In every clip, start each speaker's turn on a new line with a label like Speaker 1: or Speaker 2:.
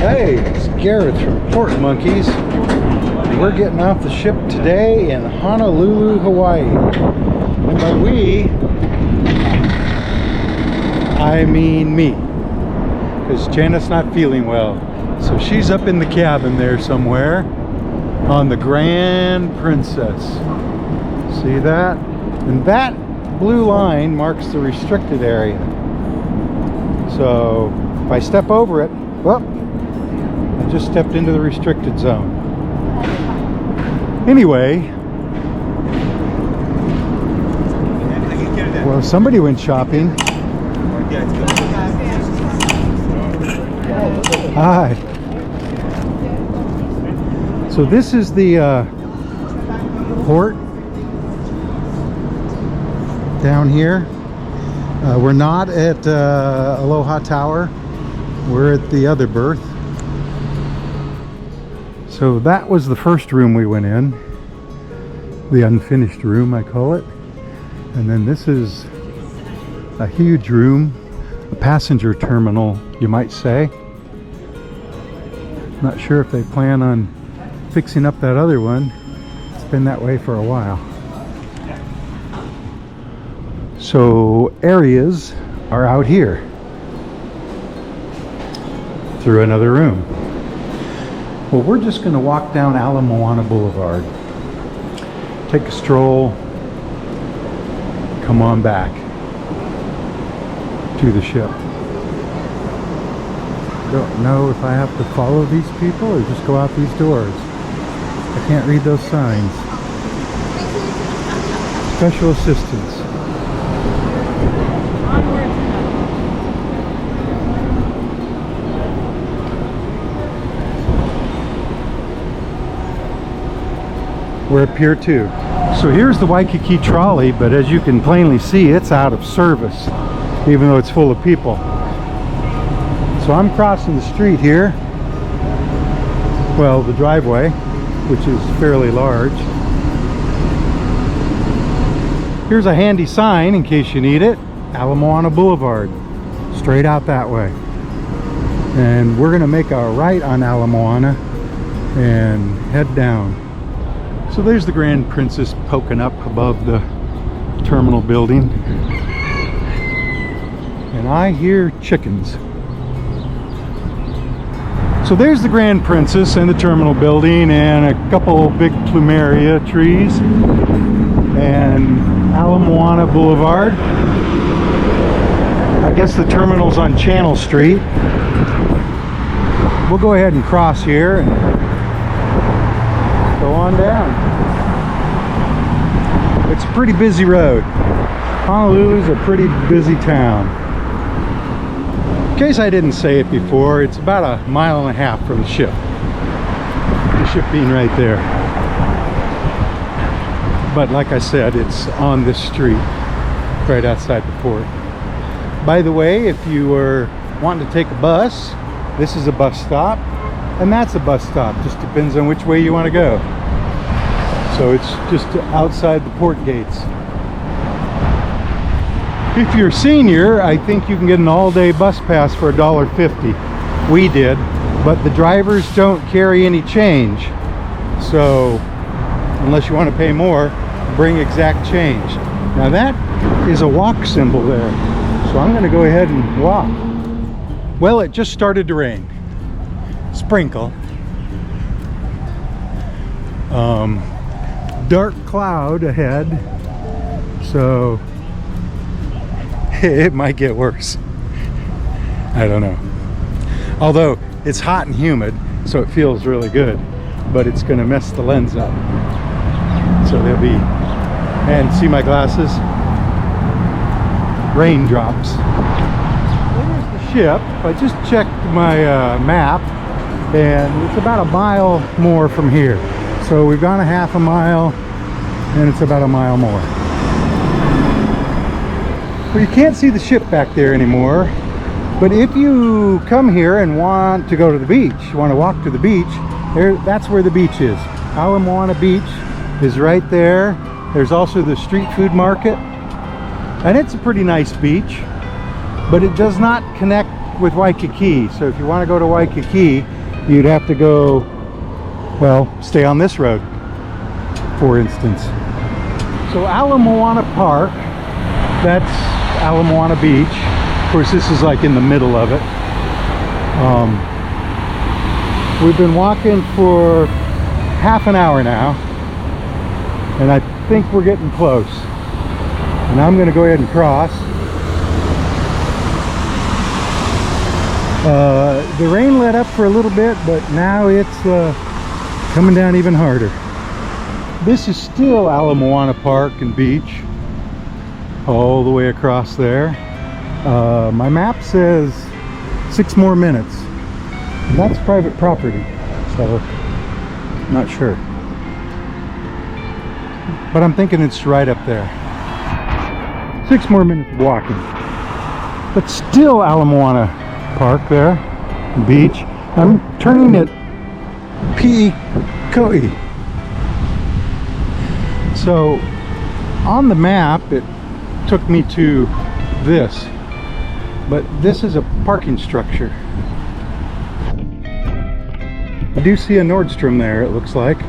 Speaker 1: Hey, it's Garrett from Port Monkeys. We're getting off the ship today in Honolulu, Hawaii. And by we, I mean me. Because Janet's not feeling well. So she's up in the cabin there somewhere on the Grand Princess. See that? And that blue line marks the restricted area. So if I step over it, well, I just stepped into the restricted zone. Anyway, well, somebody went shopping. Hi. So this is the port down here. We're not at Aloha Tower. We're at the other berth. So that was the first room we went in. The unfinished room, I call it. And then this is a huge room, a passenger terminal, you might say. Not sure if they plan on fixing up that other one. It's been that way for a while. So areas are out here through another room. Well, we're just going to walk down Ala Moana Boulevard, take a stroll, come on back to the ship. Don't know if I have to follow these people or just go out these doors. I can't read those signs. Special assistance. We're up here too. So here's the Waikiki trolley, but as you can plainly see, it's out of service, even though it's full of people. So I'm crossing the street here. Well, the driveway, which is fairly large. Here's a handy sign in case you need it. Ala Moana Boulevard. Straight out that way. And we're gonna make a right on Ala Moana and head down. So there's the Grand Princess poking up above the terminal building. And I hear chickens. So there's the Grand Princess and the terminal building and a couple big plumeria trees and Ala Moana Boulevard. I guess the terminal's on Channel Street. We'll go ahead and cross here and go on down. It's a pretty busy road. Honolulu's a pretty busy town. In case I didn't say it before, it's about 1.5 miles from the ship. The ship being right there. But like I said, it's on this street, right outside the port. By the way, if you were wanting to take a bus, this is a bus stop, and that's a bus stop. Just depends on which way you want to go. So it's just outside the port gates. If you're a senior, I think you can get an all-day bus pass for $1.50. We did, but the drivers don't carry any change. So unless you want to pay more, bring exact change. Now that is a walk symbol there. So I'm going to go ahead and walk. Well, it just started to rain. Sprinkle. Dark cloud ahead. So it might get worse. I don't know. Although it's hot and humid, so it feels really good. But it's going to mess the lens up. So there'll be, and see my glasses? Raindrops. There's the ship. I just checked my map, and it's about 1 mile more from here. So we've gone 1/2 mile, and it's about 1 mile more. Well, you can't see the ship back there anymore, but if you come here and want to go to the beach, you want to walk to the beach, that's where the beach is. Ala Moana Beach is right there. There's also the street food market, and it's a pretty nice beach, but it does not connect with Waikiki. So if you want to go to Waikiki, you'd have to go, well, stay on this road, for instance. So Ala Moana Park, that's Ala Moana Beach. Of course, this is like in the middle of it. We've been walking for half an hour now, and I think we're getting close. And I'm going to go ahead and cross. The rain let up for a little bit, but now it's coming down even harder. This is still Ala Moana Park and Beach, all the way across there. My map says 6 more minutes. And that's private property, so I'm not sure. But I'm thinking it's right up there. 6 more minutes of walking. But still Ala Moana Park there, beach. I'm turning at Pi'ikoi. So on the map it took me to this, but this is a parking structure. I do see a Nordstrom there, it looks like,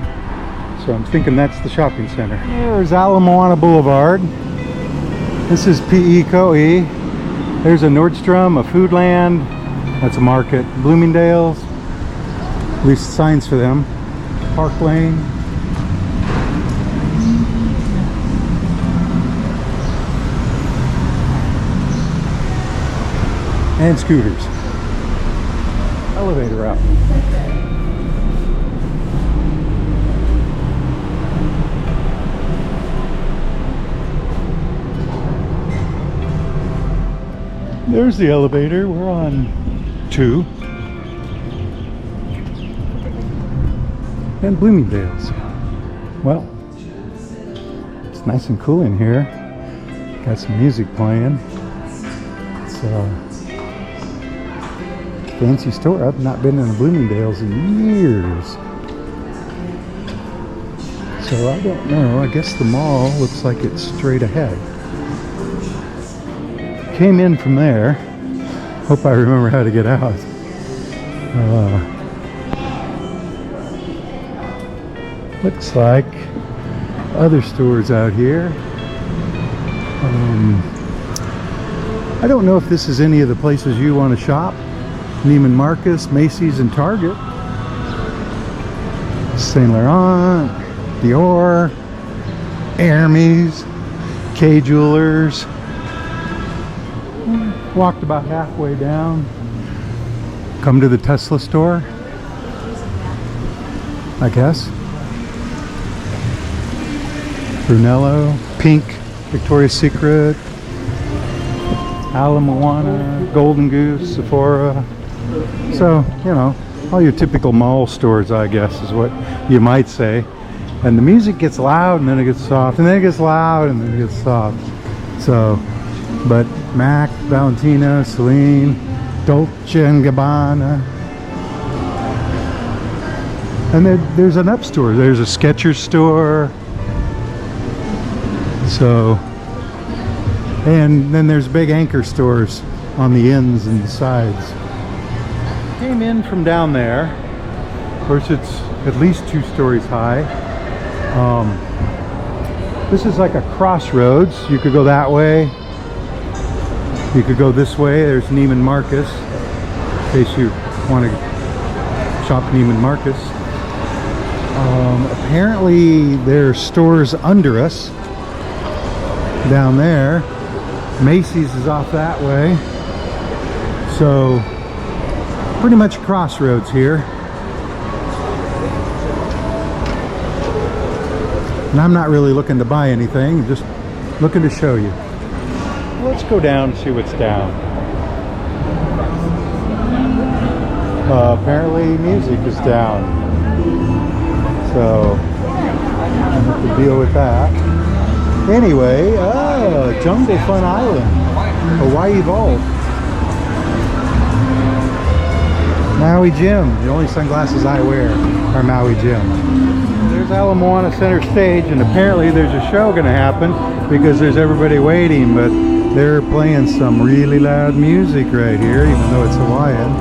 Speaker 1: so I'm thinking that's the shopping center. There's Ala Moana Boulevard. This is Pi'ikoi. There's a Nordstrom, a Foodland, that's a market. Bloomingdale's, at least signs for them. Park Lane. And scooters. Elevator out. There's the elevator. We're on 2. And Bloomingdale's. Well, it's nice and cool in here. Got some music playing. It's fancy store. I've not been in a Bloomingdale's in years, so I don't know. I guess the mall looks like it's straight ahead. Came in from there. Hope I remember how to get out. Looks like other stores out here. I don't know if this is any of the places you want to shop. Neiman Marcus, Macy's, and Target. Saint Laurent, Dior, Hermes, K Jewelers. Walked about halfway down. Come to the Tesla store, I guess. Brunello, Pink, Victoria's Secret, Ala Moana, Golden Goose, Sephora. So, you know, all your typical mall stores, I guess, is what you might say. And the music gets loud and then it gets soft, and then it gets loud and then it gets soft. So, but Mac, Valentino, Celine, Dolce & Gabbana. And there's an up store. There's a Skechers store. So, and then there's big anchor stores on the ends and the sides. Came in from down there. Of course, it's at least 2 stories high. This is like a crossroads. You could go that way. You could go this way. There's Neiman Marcus, in case you want to shop Neiman Marcus. Apparently there are stores under us down there. Macy's is off that way. So pretty much crossroads here. And I'm not really looking to buy anything, I'm just looking to show you. Let's go down and see what's down. Apparently music is down. So I have to deal with that. Anyway, Jungle Fun Island, Hawaii Vault, Maui Jim. The only sunglasses I wear are Maui Jim. There's Ala Moana center stage, and apparently there's a show going to happen because there's everybody waiting, but They're playing some really loud music right here, even though it's Hawaiian.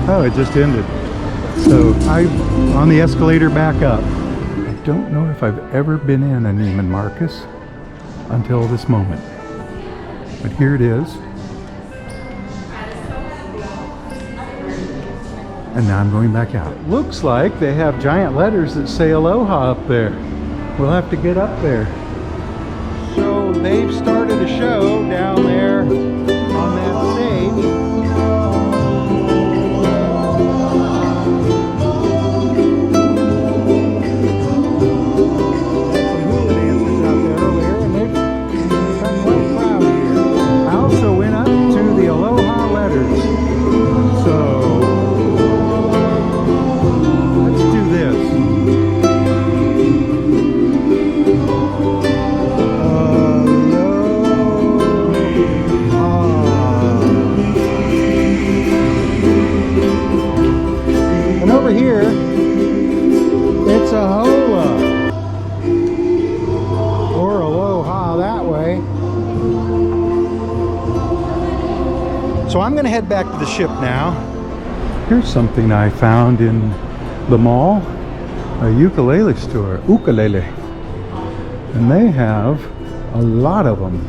Speaker 1: Oh, it just ended. So I'm on the escalator back up. I don't know if I've ever been in a Neiman Marcus until this moment. But here it is. And now I'm going back out. Looks like they have giant letters that say Aloha up there. We'll have to get up there. So they've started a show down there on that stage. Here, it's a hola or aloha that way. So I'm going to head back to the ship now. Here's something I found in the mall, a ukulele store, ukulele, and they have a lot of them.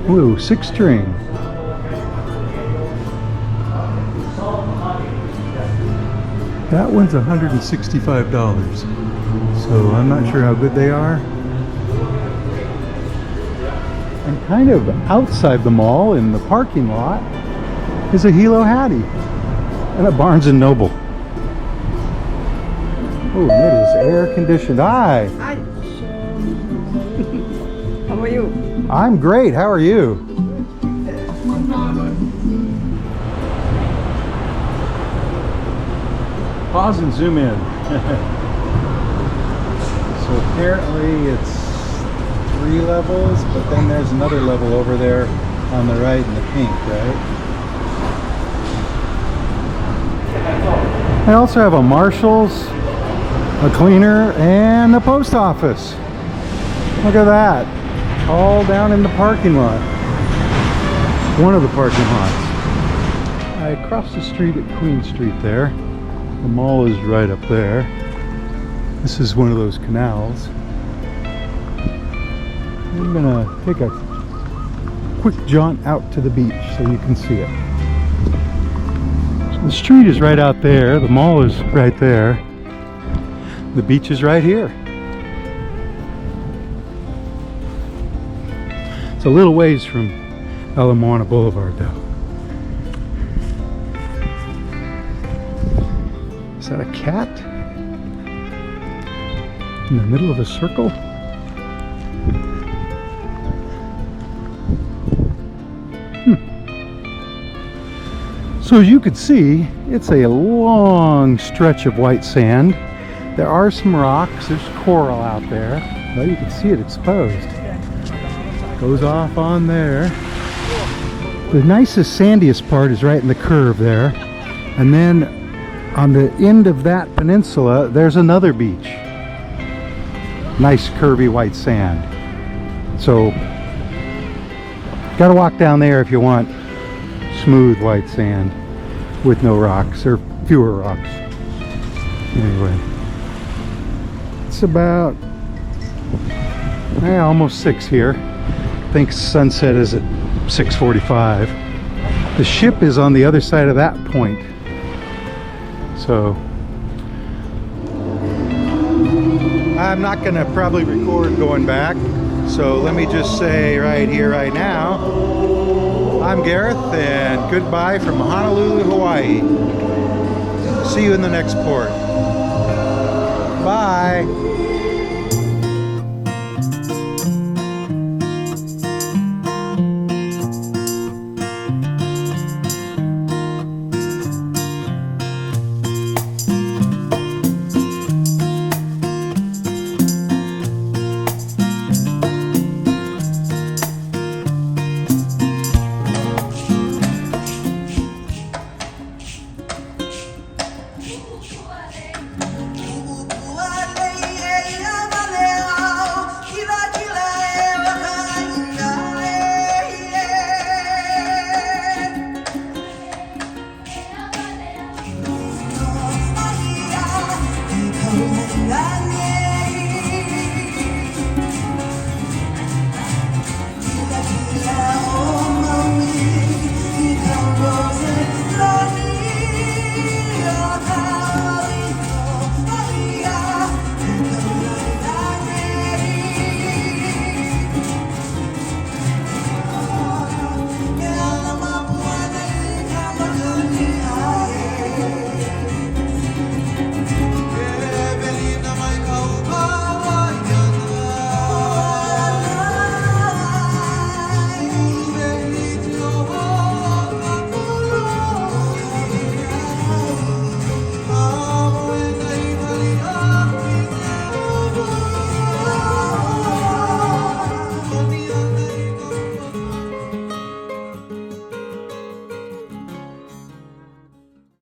Speaker 1: Ooh, 6-string. That one's $165, so I'm not sure how good they are. And kind of outside the mall in the parking lot is a Hilo Hattie and a Barnes & Noble. Oh, it is air conditioned. Hi!
Speaker 2: Hi! How are you?
Speaker 1: I'm great, how are you? Pause and zoom in. So apparently it's 3 levels, but then there's another level over there on the right in the pink, right? I also have a Marshall's, a cleaner, and a post office. Look at that. All down in the parking lot. One of the parking lots. I crossed the street at Queen Street there. The mall is right up there. This is one of those canals. I'm gonna take a quick jaunt out to the beach so you can see it. So the street is right out there. The mall is right there. The beach is right here. It's a little ways from Ala Moana Boulevard though. Is that a cat? In the middle of a circle? So as you can see, it's a long stretch of white sand. There are some rocks, there's coral out there. Well, you can see it exposed. Goes off on there. The nicest, sandiest part is right in the curve there. And then on the end of that peninsula, there's another beach. Nice curvy white sand. So, gotta walk down there if you want smooth white sand with no rocks, or fewer rocks. Anyway, it's about almost 6 here. I think sunset is at 6:45. The ship is on the other side of that point. So I'm not gonna probably record going back, so let me just say right here, right now, I'm Gareth, and goodbye from Honolulu, Hawaii. See you in the next port. Bye.